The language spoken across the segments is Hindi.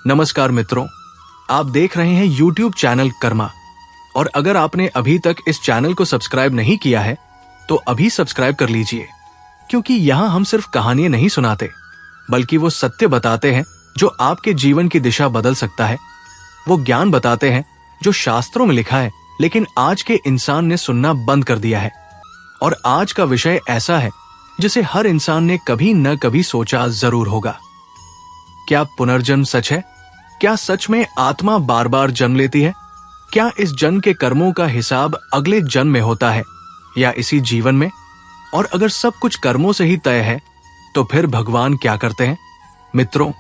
नमस्कार मित्रों, आप देख रहे हैं YouTube चैनल कर्मा। और अगर आपने अभी तक इस चैनल को सब्सक्राइब नहीं किया है तो अभी सब्सक्राइब कर लीजिए, क्योंकि यहाँ हम सिर्फ कहानियां नहीं सुनाते बल्कि वो सत्य बताते हैं जो आपके जीवन की दिशा बदल सकता है। वो ज्ञान बताते हैं जो शास्त्रों में लिखा है लेकिन आज के इंसान ने सुनना बंद कर दिया है। और आज का विषय ऐसा है जिसे हर इंसान ने कभी न कभी सोचा जरूर होगा। क्या पुनर्जन्म सच है? क्या सच में आत्मा बार बार जन्म लेती है? क्या इस जन्म के कर्मों का हिसाब अगले जन्म में होता है या इसी जीवन में? और अगर सब कुछ कर्मों से ही तय है तो फिर भगवान क्या करते हैं? मित्रों,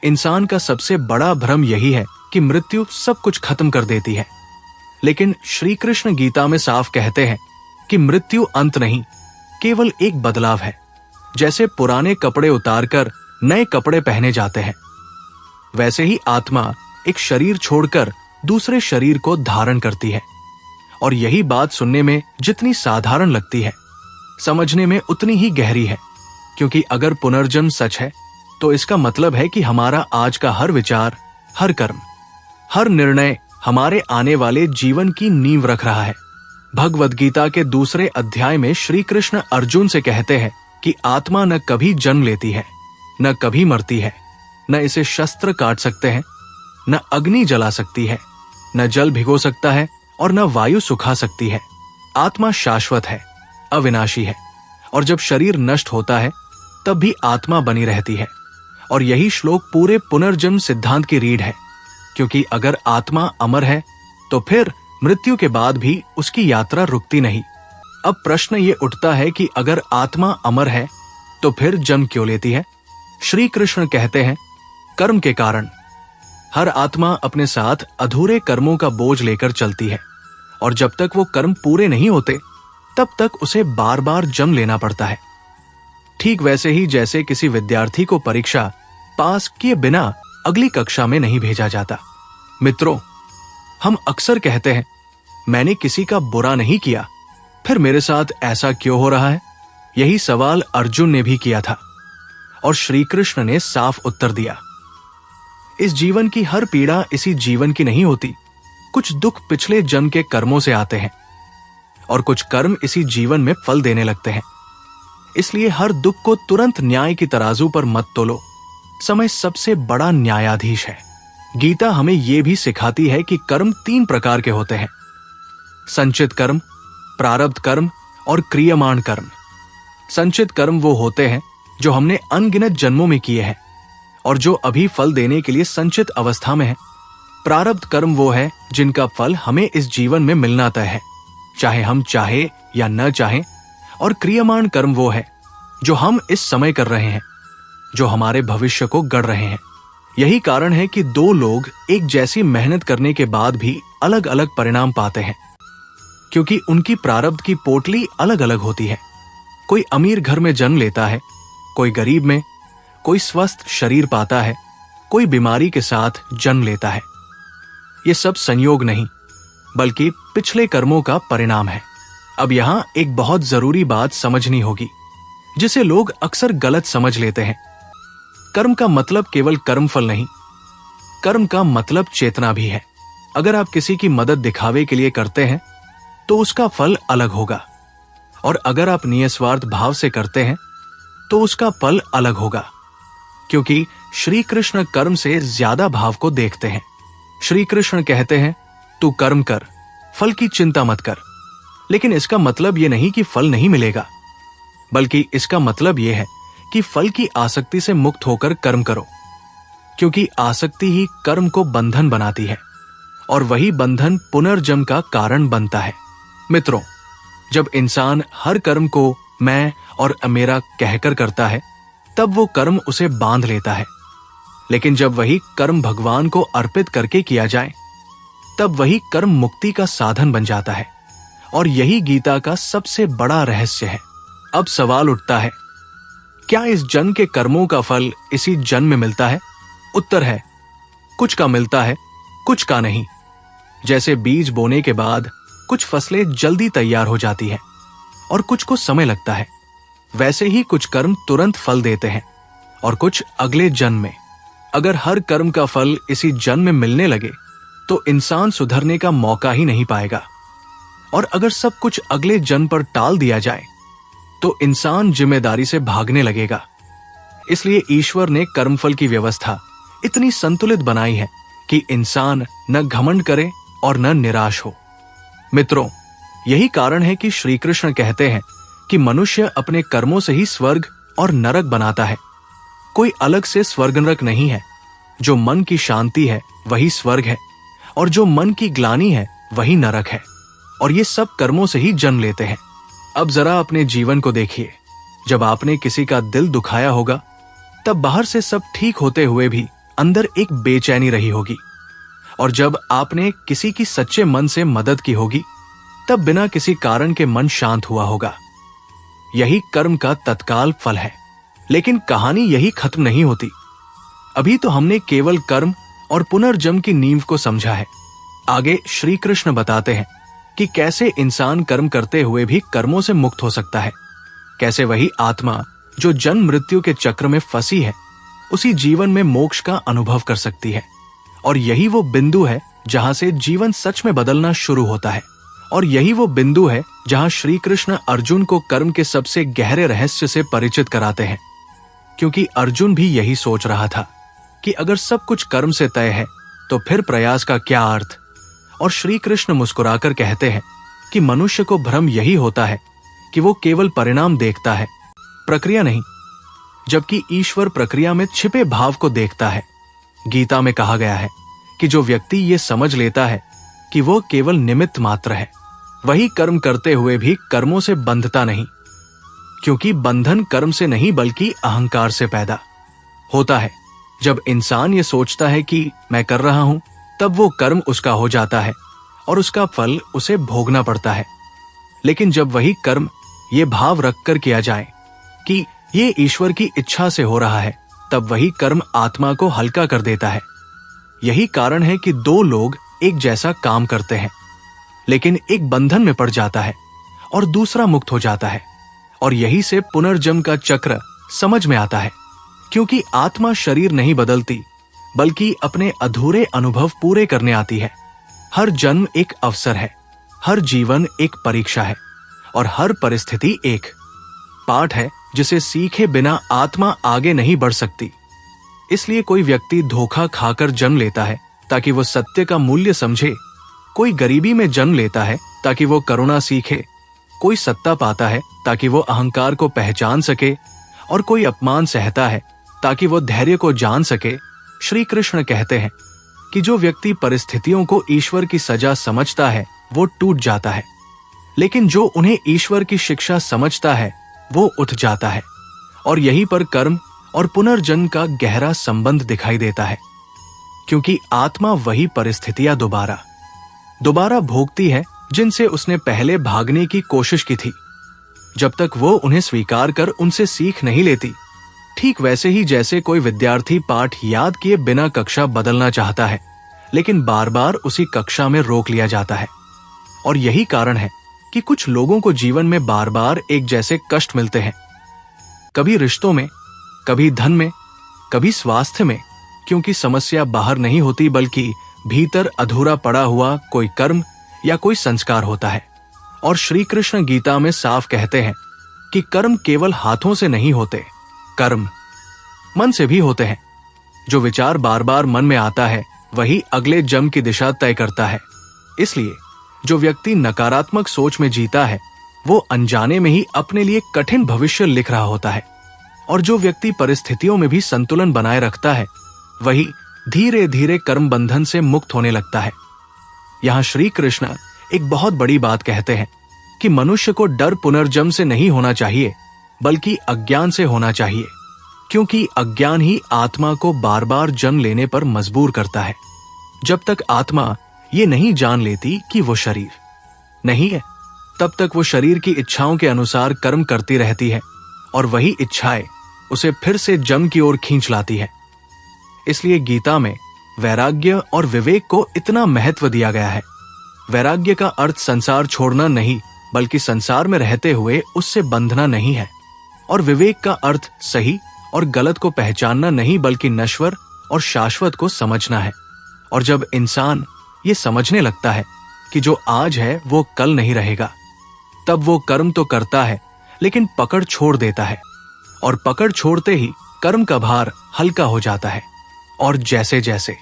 इंसान का सबसे बड़ा भ्रम यही है कि मृत्यु सब कुछ खत्म कर देती है। लेकिन श्री कृष्ण गीता में साफ कहते हैं कि मृत्यु अंत नहीं, केवल एक बदलाव है। जैसे पुराने कपड़े उतारकर नए कपड़े पहने जाते हैं, वैसे ही आत्मा एक शरीर छोड़कर दूसरे शरीर को धारण करती है। और यही बात सुनने में जितनी साधारण लगती है, समझने में उतनी ही गहरी है। क्योंकि अगर पुनर्जन्म सच है तो इसका मतलब है कि हमारा आज का हर विचार, हर कर्म, हर निर्णय हमारे आने वाले जीवन की नींव रख रहा है। भगवद गीता के दूसरे अध्याय में श्री कृष्ण अर्जुन से कहते हैं कि आत्मा न कभी जन्म लेती है, न कभी मरती है, न इसे शस्त्र काट सकते हैं, न अग्नि जला सकती है, न जल भिगो सकता है और न वायु सुखा सकती है। आत्मा शाश्वत है, अविनाशी है, और जब शरीर नष्ट होता है तब भी आत्मा बनी रहती है। और यही श्लोक पूरे पुनर्जन्म सिद्धांत की रीढ़ है। क्योंकि अगर आत्मा अमर है तो फिर मृत्यु के बाद भी उसकी यात्रा रुकती नहीं। अब प्रश्न ये उठता है कि अगर आत्मा अमर है तो फिर जन्म क्यों लेती है? श्री कृष्ण कहते हैं, कर्म के कारण। हर आत्मा अपने साथ अधूरे कर्मों का बोझ लेकर चलती है, और जब तक वो कर्म पूरे नहीं होते तब तक उसे बार बार जन्म लेना पड़ता है। ठीक वैसे ही जैसे किसी विद्यार्थी को परीक्षा पास किए बिना अगली कक्षा में नहीं भेजा जाता। मित्रों, हम अक्सर कहते हैं, मैंने किसी का बुरा नहीं किया, फिर मेरे साथ ऐसा क्यों हो रहा है? यही सवाल अर्जुन ने भी किया था, और श्री कृष्ण ने साफ उत्तर दिया। इस जीवन की हर पीड़ा इसी जीवन की नहीं होती। कुछ दुख पिछले जन्म के कर्मों से आते हैं, और कुछ कर्म इसी जीवन में फल देने लगते हैं। इसलिए हर दुख को तुरंत न्याय की तराजू पर मत तोलो। समय सबसे बड़ा न्यायाधीश है। गीता हमें यह भी सिखाती है कि कर्म 3 प्रकार के होते हैं: संचित कर्म, प्रारब्ध कर्म और क्रियमाण कर्म। संचित कर्म वो होते हैं जो हमने अनगिनत जन्मों में किए हैं और जो अभी फल देने के लिए संचित अवस्था में है। प्रारब्ध कर्म वो है जिनका फल हमें इस जीवन में मिलना तय है, चाहे हम चाहे या न चाहें। और क्रियमाण कर्म वो है जो हम इस समय कर रहे हैं, जो हमारे भविष्य को गढ़ रहे हैं। यही कारण है कि 2 लोग एक जैसी मेहनत करने के बाद भी अलग अलग परिणाम पाते हैं, क्योंकि उनकी प्रारब्ध की पोटली अलग अलग होती है। कोई अमीर घर में जन्म लेता है, कोई गरीब में, कोई स्वस्थ शरीर पाता है, कोई बीमारी के साथ जन्म लेता है। ये सब संयोग नहीं बल्कि पिछले कर्मों का परिणाम है। अब यहां एक बहुत जरूरी बात समझनी होगी जिसे लोग अक्सर गलत समझ लेते हैं। कर्म का मतलब केवल कर्मफल नहीं, कर्म का मतलब चेतना भी है। अगर आप किसी की मदद दिखावे के लिए करते हैं तो उसका फल अलग होगा, और अगर आप निस्वार्थ भाव से करते हैं तो उसका फल अलग होगा। क्योंकि श्री कृष्ण कर्म से ज्यादा भाव को देखते हैं। श्री कृष्ण कहते हैं, तू कर्म कर, फल की चिंता मत कर। लेकिन इसका मतलब यह नहीं कि फल नहीं मिलेगा, बल्कि इसका मतलब यह है कि फल की आसक्ति से मुक्त होकर कर्म करो। क्योंकि आसक्ति ही कर्म को बंधन बनाती है, और वही बंधन पुनर्जन्म का कारण बनता है। मित्रों, जब इंसान हर कर्म को मैं और मेरा कहकर करता है तब वो कर्म उसे बांध लेता है। लेकिन जब वही कर्म भगवान को अर्पित करके किया जाए तब वही कर्म मुक्ति का साधन बन जाता है। और यही गीता का सबसे बड़ा रहस्य है। अब सवाल उठता है, क्या इस जन्म के कर्मों का फल इसी जन्म में मिलता है? उत्तर है, कुछ का मिलता है, कुछ का नहीं। जैसे बीज बोने के बाद कुछ फसलें जल्दी तैयार हो जाती हैं और कुछ को समय लगता है, वैसे ही कुछ कर्म तुरंत फल देते हैं और कुछ अगले जन्म में। अगर हर कर्म का फल इसी जन्म में मिलने लगे तो इंसान सुधरने का मौका ही नहीं पाएगा। और अगर सब कुछ अगले जन्म पर टाल दिया जाए तो इंसान जिम्मेदारी से भागने लगेगा। इसलिए ईश्वर ने कर्मफल की व्यवस्था इतनी संतुलित बनाई है कि इंसान न घमंड करे और न निराश हो। मित्रों, यही कारण है कि श्री कृष्ण कहते हैं कि मनुष्य अपने कर्मों से ही स्वर्ग और नरक बनाता है। कोई अलग से स्वर्ग नरक नहीं है। जो मन की शांति है वही स्वर्ग है, और जो मन की ग्लानि है वही नरक है। और ये सब कर्मों से ही जन्म लेते हैं। अब जरा अपने जीवन को देखिए। जब आपने किसी का दिल दुखाया होगा तब बाहर से सब ठीक होते हुए भी अंदर एक बेचैनी रही होगी। और जब आपने किसी की सच्चे मन से मदद की होगी तब बिना किसी कारण के मन शांत हुआ होगा। यही कर्म का तत्काल फल है। लेकिन कहानी यही खत्म नहीं होती। अभी तो हमने केवल कर्म और पुनर्जन्म की नींव को समझा है। आगे श्री कृष्ण बताते हैं कि कैसे इंसान कर्म करते हुए भी कर्मों से मुक्त हो सकता है। कैसे वही आत्मा जो जन्म मृत्यु के चक्र में फंसी है उसी जीवन में मोक्ष का अनुभव कर सकती है। और यही वो बिंदु है जहां से जीवन सच में बदलना शुरू होता है। और यही वो बिंदु है जहां श्री कृष्ण अर्जुन को कर्म के सबसे गहरे रहस्य से परिचित कराते हैं। क्योंकि अर्जुन भी यही सोच रहा था कि अगर सब कुछ कर्म से तय है तो फिर प्रयास का क्या अर्थ। और श्री कृष्ण मुस्कुराकर कहते हैं कि मनुष्य को भ्रम यही होता है कि वो केवल परिणाम देखता है, प्रक्रिया नहीं, जबकि ईश्वर प्रक्रिया में छिपे भाव को देखता है। गीता में कहा गया है कि जो व्यक्ति ये समझ लेता है कि वो केवल निमित्त मात्र है, वही कर्म करते हुए भी कर्मों से बंधता नहीं। क्योंकि बंधन कर्म से नहीं बल्कि अहंकार से पैदा होता है। जब इंसान ये सोचता है कि मैं कर रहा हूं, तब वो कर्म उसका हो जाता है और उसका फल उसे भोगना पड़ता है। लेकिन जब वही कर्म ये भाव रखकर किया जाए कि ये ईश्वर की इच्छा से हो रहा है, तब वही कर्म आत्मा को हल्का कर देता है। यही कारण है कि दो लोग एक जैसा काम करते हैं, लेकिन एक बंधन में पड़ जाता है और दूसरा मुक्त हो जाता है। और यही से पुनर्जन्म का चक्र समझ में आता है। क्योंकि आत्मा शरीर नहीं बदलती बल्कि अपने अधूरे अनुभव पूरे करने आती है। हर जन्म एक अवसर है, हर जीवन एक परीक्षा है, और हर परिस्थिति एक पाठ है जिसे सीखे बिना आत्मा आगे नहीं बढ़ सकती। इसलिए कोई व्यक्ति धोखा खाकर जन्म लेता है ताकि वो सत्य का मूल्य समझे। कोई गरीबी में जन्म लेता है ताकि वो करुणा सीखे। कोई सत्ता पाता है ताकि वो अहंकार को पहचान सके, और कोई अपमान सहता है ताकि वो धैर्य को जान सके। श्री कृष्ण कहते हैं कि जो व्यक्ति परिस्थितियों को ईश्वर की सजा समझता है वो टूट जाता है, लेकिन जो उन्हें ईश्वर की शिक्षा समझता है वो उठ जाता है। और यहीं पर कर्म और पुनर्जन्म का गहरा संबंध दिखाई देता है। क्योंकि आत्मा वही परिस्थितियां दोबारा भोगती है जिनसे उसने पहले भागने की कोशिश की थी, जब तक वो उन्हें स्वीकार कर उनसे सीख नहीं लेती। ठीक वैसे ही जैसे कोई विद्यार्थी पाठ याद किए बिना कक्षा बदलना चाहता है, लेकिन बार बार उसी कक्षा में रोक लिया जाता है। और यही कारण है कि कुछ लोगों को जीवन में बार बार एक जैसे कष्ट मिलते हैं, कभी रिश्तों में, कभी धन में, कभी स्वास्थ्य में। क्योंकि समस्या बाहर नहीं होती बल्कि भीतर अधूरा पड़ा हुआ कोई कर्म या कोई संस्कार होता है। और श्री कृष्ण गीता में साफ कहते हैं कि कर्म केवल हाथों से नहीं होते, कर्म मन से भी होते हैं। जो विचार बार बार मन में आता है वही अगले जन्म की दिशा तय करता है। इसलिए जो व्यक्ति नकारात्मक सोच में जीता है वो अनजाने में ही अपने लिए कठिन भविष्य लिख रहा होता है। और जो व्यक्ति परिस्थितियों में भी संतुलन बनाए रखता है वही धीरे धीरे कर्म बंधन से मुक्त होने लगता है। यहाँ श्री कृष्ण एक बहुत बड़ी बात कहते हैं कि मनुष्य को डर पुनर्जन्म से नहीं होना चाहिए बल्कि अज्ञान से होना चाहिए। क्योंकि अज्ञान ही आत्मा को बार बार जन्म लेने पर मजबूर करता है। जब तक आत्मा ये नहीं जान लेती कि वो शरीर नहीं है, तब तक वो शरीर की इच्छाओं के अनुसार कर्म करती रहती है, और वही इच्छाएं उसे फिर से जन्म की ओर खींच लाती है। इसलिए गीता में वैराग्य और विवेक को इतना महत्व दिया गया है। वैराग्य का अर्थ संसार छोड़ना नहीं बल्कि संसार में रहते हुए उससे बंधना नहीं है। और विवेक का अर्थ सही और गलत को पहचानना नहीं बल्कि नश्वर और शाश्वत को समझना है। और जब इंसान ये समझने लगता है कि जो आज है वो कल नहीं रहेगा, तब वो कर्म तो करता है लेकिन पकड़ छोड़ देता है, और पकड़ छोड़ते ही कर्म का भार हल्का हो जाता है। और जैसे जैसे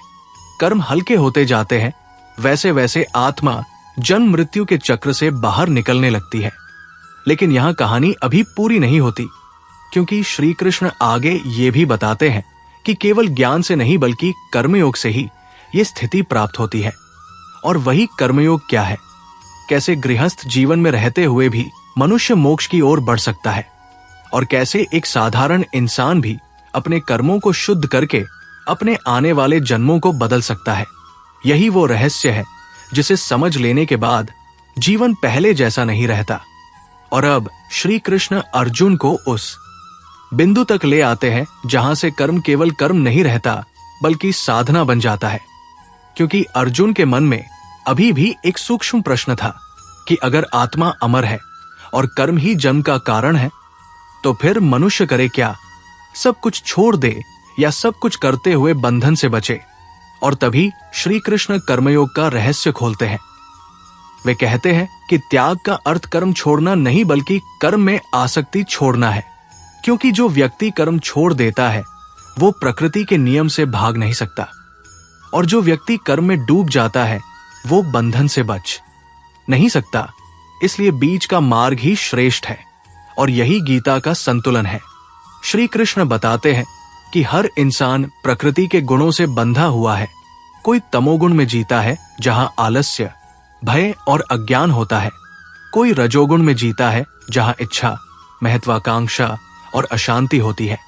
कर्म हल्के होते जाते हैं, वैसे वैसे आत्मा जन्म मृत्यु के चक्र से बाहर निकलने लगती है। लेकिन यहां कहानी अभी पूरी नहीं होती, क्योंकि श्री कृष्ण आगे ये भी बताते हैं कि केवल ज्ञान से नहीं बल्कि कर्मयोग से ही ये स्थिति प्राप्त होती है। और वही कर्मयोग क्या है, कैसे गृहस्थ जीवन में रहते हुए भी मनुष्य मोक्ष की ओर बढ़ सकता है, और कैसे एक साधारण इंसान भी अपने कर्मों को शुद्ध करके अपने आने वाले जन्मों को बदल सकता है। यही वो रहस्य है जिसे समझ लेने के बाद जीवन पहले जैसा नहीं रहता। और अब श्री कृष्ण अर्जुन को उस बिंदु तक ले आते हैं जहां से कर्म केवल कर्म नहीं रहता बल्कि साधना बन जाता है। क्योंकि अर्जुन के मन में अभी भी एक सूक्ष्म प्रश्न था कि अगर आत्मा अमर है और कर्म ही जन्म का कारण है, तो फिर मनुष्य करे क्या? सब कुछ छोड़ दे या सब कुछ करते हुए बंधन से बचे? और तभी श्री कृष्ण कर्मयोग का रहस्य खोलते हैं। वे कहते हैं कि त्याग का अर्थ कर्म छोड़ना नहीं बल्कि कर्म में आसक्ति छोड़ना है। क्योंकि जो व्यक्ति कर्म छोड़ देता है वो प्रकृति के नियम से भाग नहीं सकता, और जो व्यक्ति कर्म में डूब जाता है वो बंधन से बच नहीं सकता। इसलिए बीच का मार्ग ही श्रेष्ठ है, और यही गीता का संतुलन है। श्री कृष्ण बताते हैं कि हर इंसान प्रकृति के गुणों से बंधा हुआ है। कोई तमोगुण में जीता है जहां आलस्य, भय और अज्ञान होता है। कोई रजोगुण में जीता है जहां इच्छा, महत्वाकांक्षा और अशांति होती है।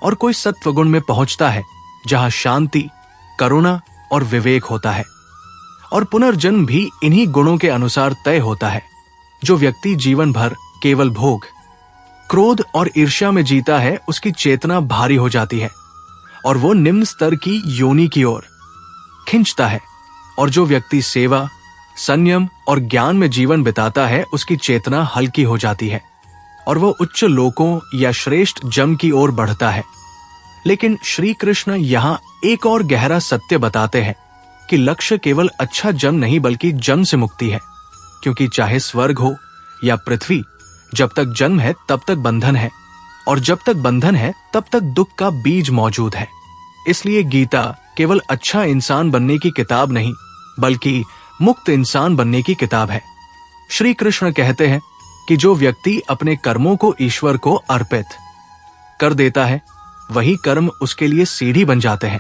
और कोई सत्वगुण में पहुंचता है जहां शांति, करुणा और विवेक होता है। और पुनर्जन्म भी इन्हीं गुणों के अनुसार तय होता है। जो व्यक्ति जीवन भर केवल भोग, क्रोध और ईर्ष्या में जीता है, उसकी चेतना भारी हो जाती है और वो निम्न स्तर की योनि की ओर खिंचता है। और जो व्यक्ति सेवा, संयम और ज्ञान में जीवन बिताता है, उसकी चेतना हल्की हो जाती है और वो उच्च लोकों या श्रेष्ठ जम की ओर बढ़ता है। लेकिन श्री कृष्ण यहाँ एक और गहरा सत्य बताते हैं कि लक्ष्य केवल अच्छा जम नहीं बल्कि जन्म से मुक्ति है। क्योंकि चाहे स्वर्ग हो या पृथ्वी, जब तक जन्म है तब तक बंधन है, और जब तक बंधन है तब तक दुख का बीज मौजूद है। इसलिए गीता केवल अच्छा इंसान बनने की किताब नहीं बल्कि मुक्त इंसान बनने की किताब है। श्री कृष्ण कहते हैं कि जो व्यक्ति अपने कर्मों को ईश्वर को अर्पित कर देता है, वही कर्म उसके लिए सीढ़ी बन जाते हैं।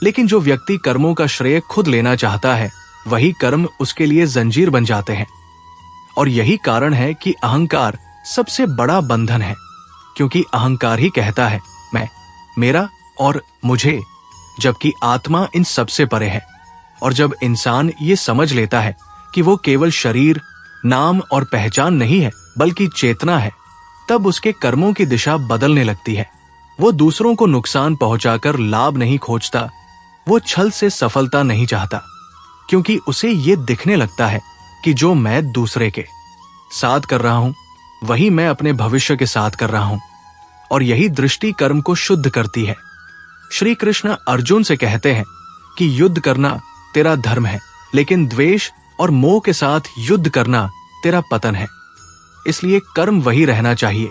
लेकिन जो व्यक्ति कर्मों का श्रेय खुद लेना चाहता है, वही कर्म उसके लिए जंजीर बन जाते हैं। और यही कारण है कि अहंकार सबसे बड़ा बंधन है। क्योंकि अहंकार ही कहता है मैं, मेरा और मुझे, जबकि आत्मा इन सबसे परे है। और जब इंसान ये समझ लेता है कि वो केवल शरीर, नाम और पहचान नहीं है बल्कि चेतना है, तब उसके कर्मों की दिशा बदलने लगती है। वो दूसरों को नुकसान पहुंचाकर लाभ नहीं खोजता, वो छल से सफलता नहीं चाहता। क्योंकि उसे ये दिखने लगता है कि जो मैं दूसरे के साथ कर रहा हूं, वही मैं अपने भविष्य के साथ कर रहा हूं। और यही दृष्टि कर्म को शुद्ध करती है। श्री कृष्ण अर्जुन से कहते हैं कि युद्ध करना तेरा धर्म है, लेकिन द्वेष और मोह के साथ युद्ध करना तेरा पतन है। इसलिए कर्म वही रहना चाहिए,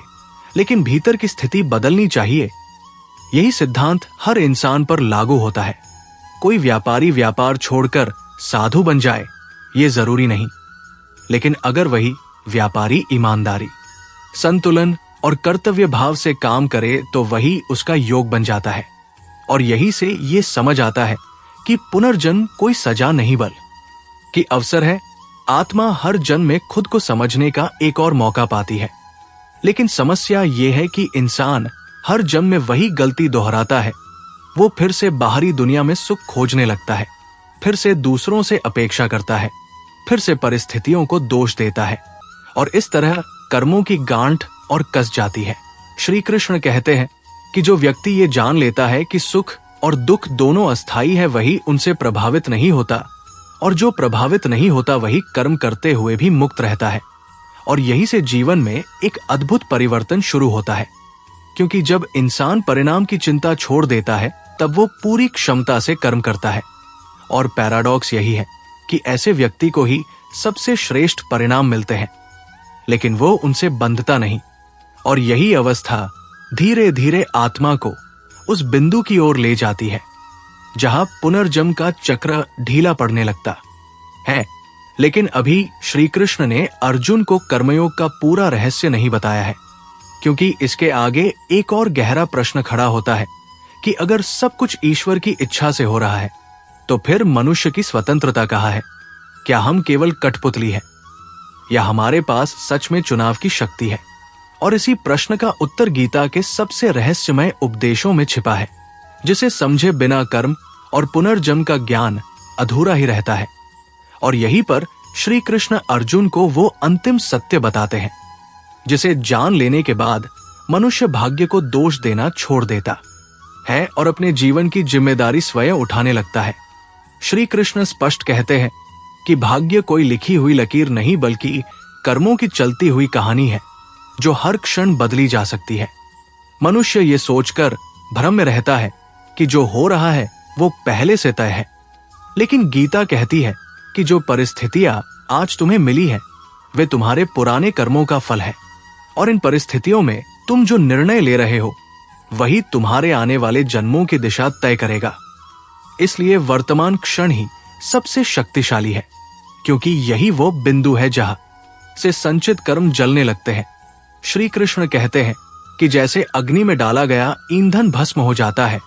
लेकिन भीतर की स्थिति बदलनी चाहिए। यही सिद्धांत हर इंसान पर लागू होता है। कोई व्यापारी व्यापार छोड़कर साधु बन जाए, ये जरूरी नहीं। लेकिन अगर वही व्यापारी ईमानदारी, संतुलन और कर्तव्य भाव से काम करे, तो वही उसका योग बन जाता है। और यही से ये समझ आता है कि पुनर्जन्म कोई सजा नहीं बल्कि अवसर है। आत्मा हर जन्म में खुद को समझने का एक और मौका पाती है। लेकिन समस्या ये है कि इंसान हर जन्म में वही गलती दोहराता है। वो फिर से बाहरी दुनिया में सुख खोजने लगता है, फिर से दूसरों से अपेक्षा करता है, फिर से परिस्थितियों को दोष देता है, और इस तरह कर्मों की गांठ और कस जाती है। श्री कृष्ण कहते हैं कि जो व्यक्ति ये जान लेता है कि सुख और दुख दोनों अस्थायी है, वही उनसे प्रभावित नहीं होता, और जो प्रभावित नहीं होता वही कर्म करते हुए भी मुक्त रहता है। और यही से जीवन में एक अद्भुत परिवर्तन शुरू होता है। क्योंकि जब इंसान परिणाम की चिंता छोड़ देता है, तब वो पूरी क्षमता से कर्म करता है। और पैराडॉक्स यही है कि ऐसे व्यक्ति को ही सबसे श्रेष्ठ परिणाम मिलते हैं, लेकिन वो उनसे बंधता नहीं। और यही अवस्था धीरे धीरे आत्मा को उस बिंदु की ओर ले जाती है जहां पुनर्जन्म का चक्र ढीला पड़ने लगता है। लेकिन अभी श्री कृष्ण ने अर्जुन को कर्मयोग का पूरा रहस्य नहीं बताया है, क्योंकि इसके आगे एक और गहरा प्रश्न खड़ा होता है कि अगर सब कुछ ईश्वर की इच्छा से हो रहा है तो फिर मनुष्य की स्वतंत्रता कहाँ है? क्या हम केवल कठपुतली है या हमारे पास सच में चुनाव की शक्ति है? और इसी प्रश्न का उत्तर गीता के सबसे रहस्यमय उपदेशों में छिपा है, जिसे समझे बिना कर्म और पुनर्जन्म का ज्ञान अधूरा ही रहता है। और यहीं पर श्री कृष्ण अर्जुन को वो अंतिम सत्य बताते हैं जिसे जान लेने के बाद मनुष्य भाग्य को दोष देना छोड़ देता है और अपने जीवन की जिम्मेदारी स्वयं उठाने लगता है। श्री कृष्ण स्पष्ट कहते हैं कि भाग्य कोई लिखी हुई लकीर नहीं, बल्कि कर्मों की चलती हुई कहानी है जो हर क्षण बदली जा सकती है। मनुष्य ये सोचकर भ्रम में रहता है कि जो हो रहा है वो पहले से तय है, लेकिन गीता कहती है कि जो परिस्थितियां आज तुम्हें मिली है वे तुम्हारे पुराने कर्मों का फल है, और इन परिस्थितियों में तुम जो निर्णय ले रहे हो वही तुम्हारे आने वाले जन्मों की दिशा तय करेगा। इसलिए वर्तमान क्षण ही सबसे शक्तिशाली है, क्योंकि यही वो बिंदु है जहां से संचित कर्म जलने लगते हैं। श्री कृष्ण कहते हैं कि जैसे अग्नि में डाला गया ईंधन भस्म हो जाता है,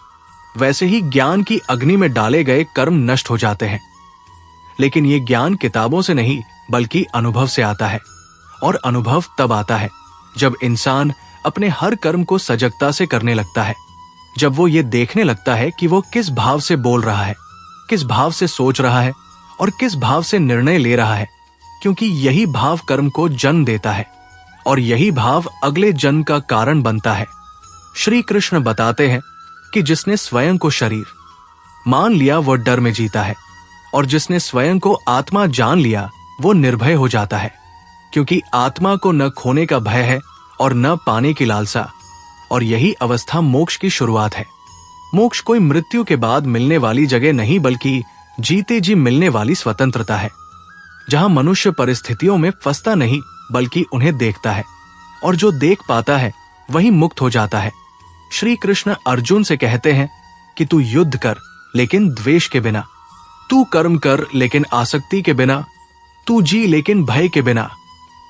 वैसे ही ज्ञान की अग्नि में डाले गए कर्म नष्ट हो जाते हैं। लेकिन ये ज्ञान किताबों से नहीं बल्कि अनुभव से आता है, और अनुभव तब आता है जब इंसान अपने हर कर्म को सजगता से करने लगता है, जब वो ये देखने लगता है कि वो किस भाव से बोल रहा है, किस भाव से सोच रहा है और किस भाव से निर्णय ले रहा है, क्योंकि यही भाव कर्म को जन्म देता है और यही भाव अगले जन्म का कारण बनता है। श्री कृष्ण बताते हैं कि जिसने स्वयं को शरीर मान लिया वो डर में जीता है, और जिसने स्वयं को आत्मा जान लिया वो निर्भय हो जाता है, क्योंकि आत्मा को न खोने का भय है और न पाने की लालसा। और यही अवस्था मोक्ष की शुरुआत है। मोक्ष कोई मृत्यु के बाद मिलने वाली जगह नहीं, बल्कि जीते जी मिलने वाली स्वतंत्रता है, जहां मनुष्य परिस्थितियों में फंसता नहीं बल्कि उन्हें देखता है, और जो देख पाता है वही मुक्त हो जाता है। श्री कृष्ण अर्जुन से कहते हैं कि तू युद्ध कर लेकिन द्वेष के बिना, तू कर्म कर लेकिन आसक्ति के बिना, तू जी लेकिन भय के बिना,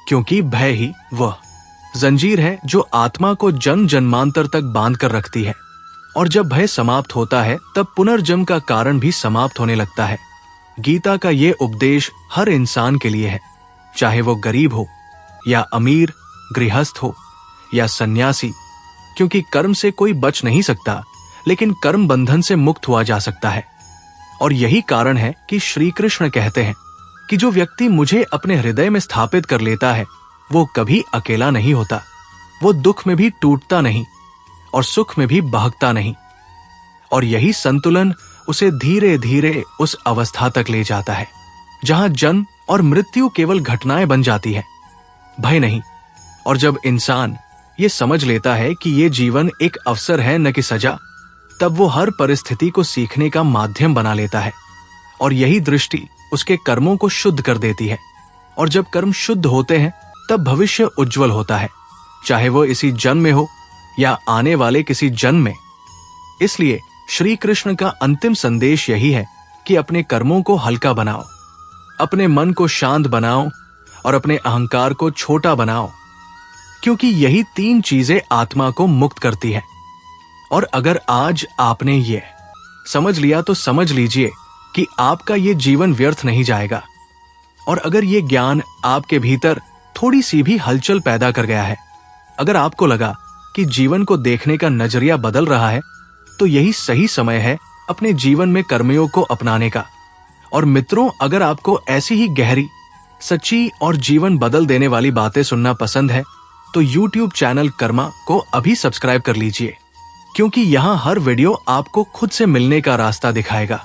क्योंकि भय ही वह जंजीर है जो आत्मा को जन्म जन्मांतर तक बांध कर रखती है। और जब भय समाप्त होता है तब पुनर्जन्म का कारण भी समाप्त होने लगता है। गीता का ये उपदेश हर इंसान के लिए है, चाहे वो गरीब हो या अमीर, गृहस्थ हो या सन्यासी, क्योंकि कर्म से कोई बच नहीं सकता, लेकिन कर्म बंधन से मुक्त हुआ जा सकता है। और यही कारण है कि श्री कृष्ण कहते हैं कि जो व्यक्ति मुझे अपने हृदय में स्थापित कर लेता है वो कभी अकेला नहीं होता, वो दुख में भी टूटता नहीं और सुख में भी बहकता नहीं। और यही संतुलन उसे धीरे धीरे उस अवस्था तक ले जाता है जहां जन्म और मृत्यु केवल घटनाएं बन जाती है, भय नहीं। और जब इंसान ये समझ लेता है कि ये जीवन एक अवसर है न कि सजा, तब वो हर परिस्थिति को सीखने का माध्यम बना लेता है। और यही दृष्टि उसके कर्मों को शुद्ध कर देती है। और जब कर्म शुद्ध होते हैं तब भविष्य उज्जवल होता है, चाहे वो इसी जन्म में हो या आने वाले किसी जन्म में। इसलिए श्री कृष्ण का अंतिम संदेश यही है कि अपने कर्मों को हल्का बनाओ, अपने मन को शांत बनाओ और अपने अहंकार को छोटा बनाओ, क्योंकि यही तीन चीजें आत्मा को मुक्त करती है। और अगर आज आपने ये समझ लिया तो समझ लीजिए कि आपका ये जीवन व्यर्थ नहीं जाएगा। और अगर ये ज्ञान आपके भीतर थोड़ी सी भी हलचल पैदा कर गया है, अगर आपको लगा कि जीवन को देखने का नजरिया बदल रहा है, तो यही सही समय है अपने जीवन में कर्मयोग को अपनाने का। और मित्रों, अगर आपको ऐसी ही गहरी, सच्ची और जीवन बदल देने वाली बातें सुनना पसंद है तो YouTube चैनल कर्मा को अभी सब्सक्राइब कर लीजिए, क्योंकि यहाँ हर वीडियो आपको खुद से मिलने का रास्ता दिखाएगा।